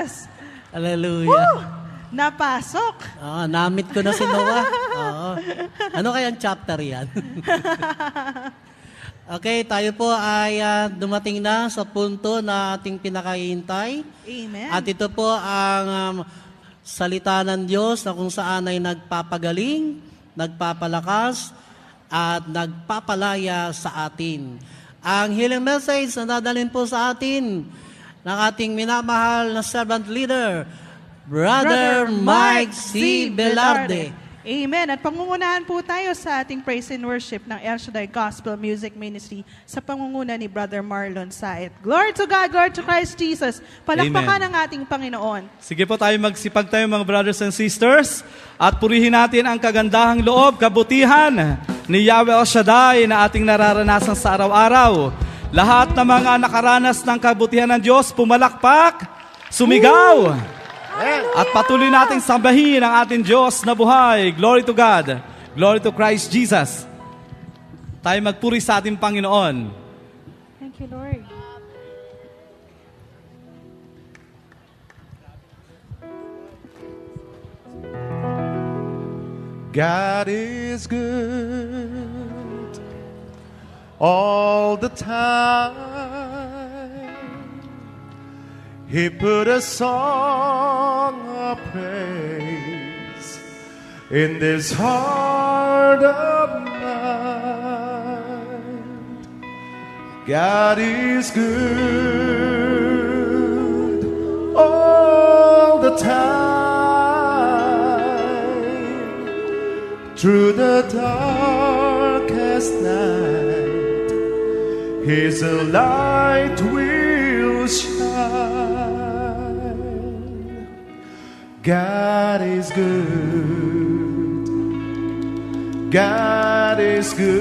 Jesus! Hallelujah. Woo! Napasok! Namit ko na si Noah. Oo. Ano kayang chapter yan? Okay, tayo po ay dumating na sa punto na ating pinakahihintay. Amen. At ito po ang salita ng Diyos na kung saan ay nagpapagaling, nagpapalakas, at nagpapalaya sa atin. Ang healing message na dadalhin po sa atin ng ating minamahal na servant leader, Brother Mike C. Velarde. Amen. At pangungunahan po tayo sa ating praise and worship ng El Shaddai Gospel Music Ministry sa pangunguna ni Brother Marlon Saet. Glory to God, glory to Christ Jesus. Palakpakan ang ating Panginoon. Sige po tayo magsipag tayo mga brothers and sisters at purihin natin ang kagandahang loob, kabutihan ni Yahweh El Shaddai na ating nararanasan sa araw-araw. Lahat ng mga nakaranas ng kabutihan ng Diyos, pumalakpak, sumigaw. At patuloy nating sambahin ang ating Diyos na buhay. Glory to God. Glory to Christ Jesus. Tayo magpuri sa ating Panginoon. Thank you, Lord. God is good all the time. He put a song of praise in this heart of mine. God is good all the time. Through the darkest night, His light will shine. God is good. God is good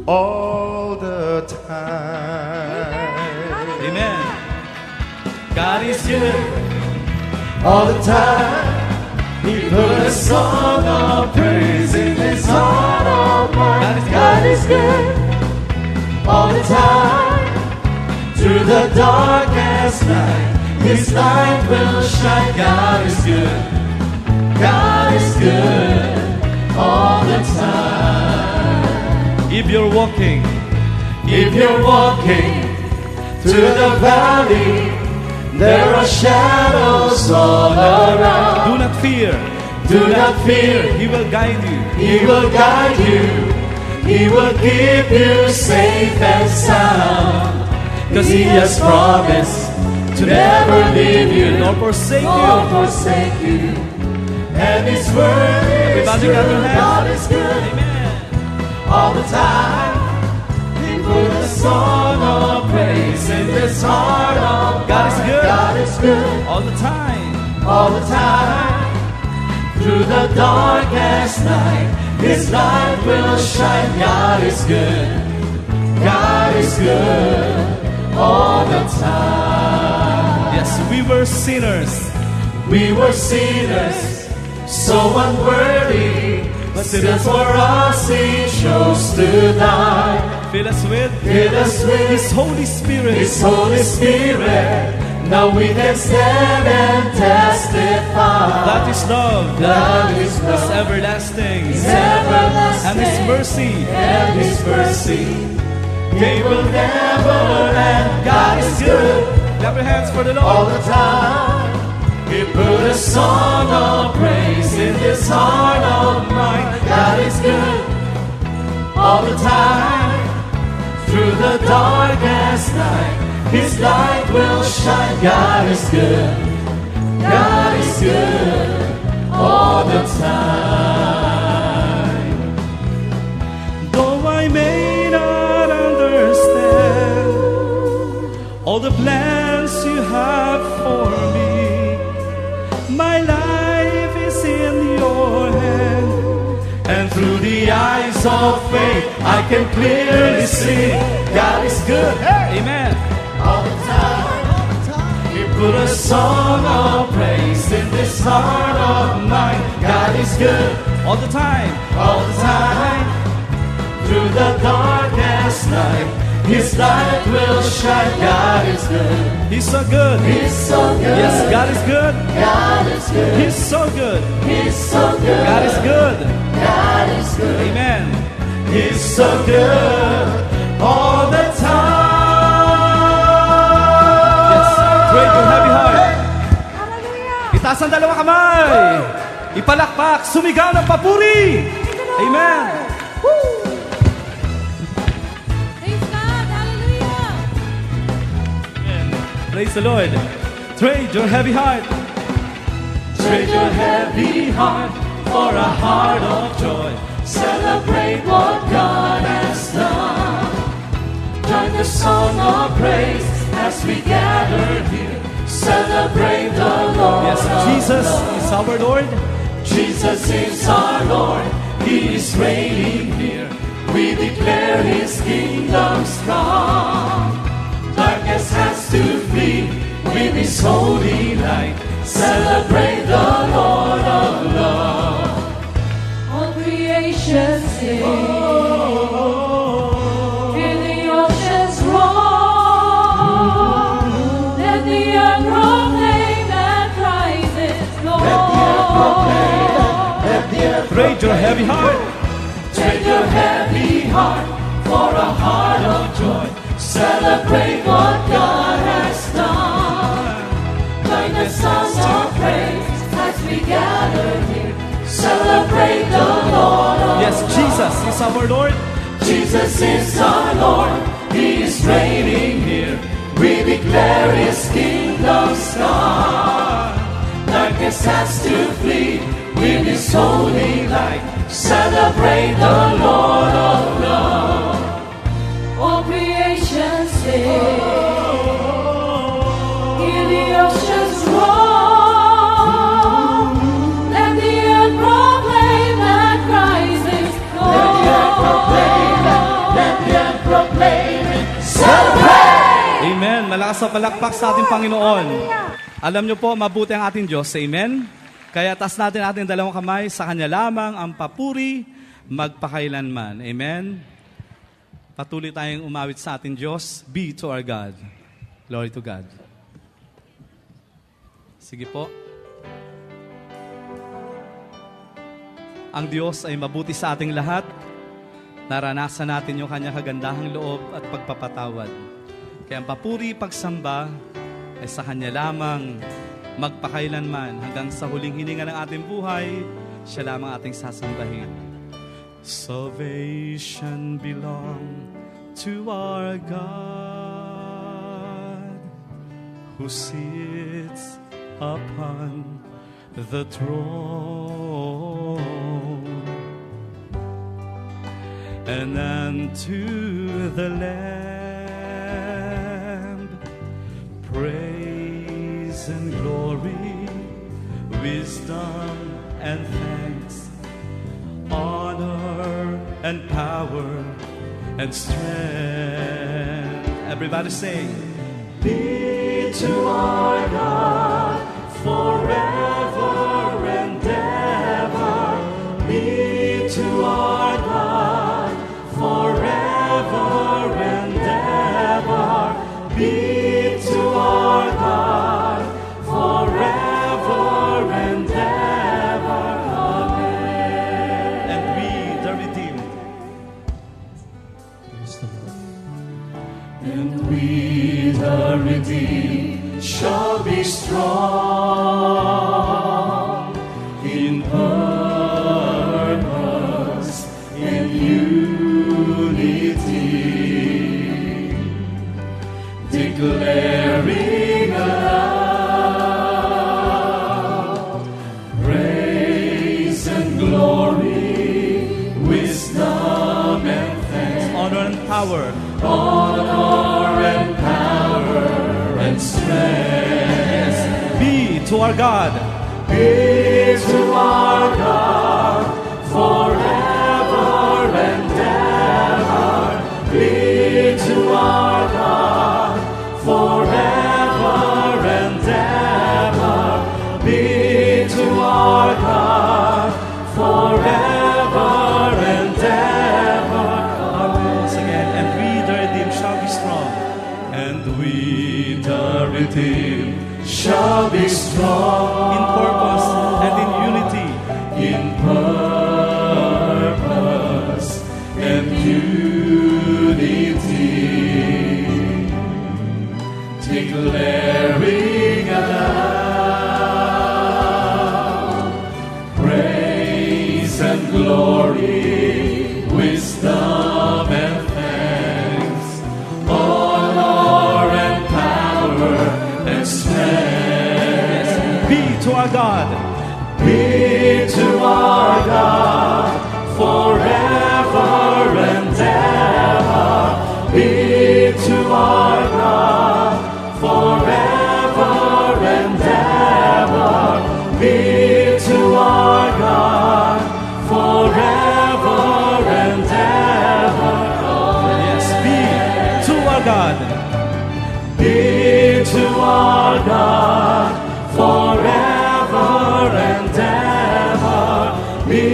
all the time. Amen. God is good All the time. He put a song of praise in His heart of mine. God is good all the time. Through the darkest night, His light will shine. God is good. God is good all the time. if you're walking. If you're walking through the valley, there are shadows all around. Do not fear. Do not fear. He will guide you. He will guide you. He will keep you safe and sound. Because He has promised to never leave you Nor forsake nor you. forsake you. And His word is Everybody true. clap your hands. God is good all the time. He put a song of praise in this heart of God is good. God is good All the time. all the time. Through the darkest night, His light will shine. God is good. God is good all the time. Yes, we were sinners. We were sinners, so unworthy, but still for us He chose to die. Fill us with Fill us with His Holy Spirit. His Holy Spirit. Now we can stand and testify. That is love. That is It's love. everlasting. It's everlasting. And His mercy. And His mercy, He will never end. God is good Clap your hands for the all Lord. the time. He put a song of praise in this heart of mine. God is good all the time. Through the darkest night, His light will shine. God is good. God is good all the time. Though I may not understand all the plans you have for me, my life is in your hand. And through the eyes of faith, I can clearly see God is good Amen. all the time. He put a song of praise in this heart of mine. God is good All the time. all the time. Through the darkest night, His light will shine. God is good. He's so good. He's so good. Yes, God is good. God is good. He's so good. He's so good. God is good. God is good. Amen. He's so good all the time. Yes, break your heavy heart. Itaas ang dalawang kamay. Ipalakpak, sumigaw ng papuri. Amen. Praise God. Hallelujah. Praise the Lord. Trade your heavy heart. Trade your heavy heart for a heart of joy. Celebrate what God has done. Join the song of praise as we gather here. Celebrate the Lord. Yes, Jesus is our Lord. Jesus is our Lord. He is reigning here. We declare His kingdom strong. Darkness has to flee with His holy light. Celebrate the Lord of love. All creation sing. Hear the oceans roar. Let the earth proclaim that Christ is Lord. Trade your heavy heart. Trade your heavy heart for a heart of joy. Celebrate what God has done. Join the songs of praise as we gather here. Celebrate the Lord of Yes, Jesus is our Lord. Jesus is our Lord. He is reigning here. We declare His kingdom strong. Darkness has to flee with His holy light. Celebrate the Lord of love. All creation sing. Hear the oceans roar. Let the earth proclaim that Christ is Lord. Let the earth proclaim it. Celebrate! Amen. Malakas sa palakpak sa ating Panginoon. Alam niyo po, mabuti ang ating Diyos. Amen. Kaya taas natin ating dalawang kamay, sa Kanya lamang ang papuri magpakailanman. Amen. Patuloy tayong umawit sa ating Diyos. Be to our God. Glory to God. Sige po. Ang Diyos ay mabuti sa ating lahat. Naranasan natin yung Kanyang kagandahang loob at pagpapatawad. Kaya ang papuri, pagsamba ay sa Kanya lamang magpakailanman hanggang sa huling hininga ng ating buhay, siya lamang ating sasambahin. Salvation belong to our God who sits upon the throne, and unto the Lamb praise and glory, wisdom and thanks, honor and power and strength. Everybody sing. Be to our God forever and ever. Be to our God forever and ever. Be to our God forever and ever. Amen. And we, the redeemed, And we, the redeemed, shall be strong in purpose, in unity, declaring aloud praise and glory, wisdom and thanks, honor and power, honor and power and strength. be to our God Be to our God forever and ever. Be to our God forever and ever. Be to our God forever and ever. once again. And we, the redeemed, shall be redeemed shall be strong in purpose and in unity. in purpose and unity, declaring aloud praise and glory, wisdom and thanks, honor and power and strength. Be to our God. Be to our God forever and ever. Be to our God forever and ever. Be to our God forever and ever. Yes, be to our God. Be to our God forever and ever. Be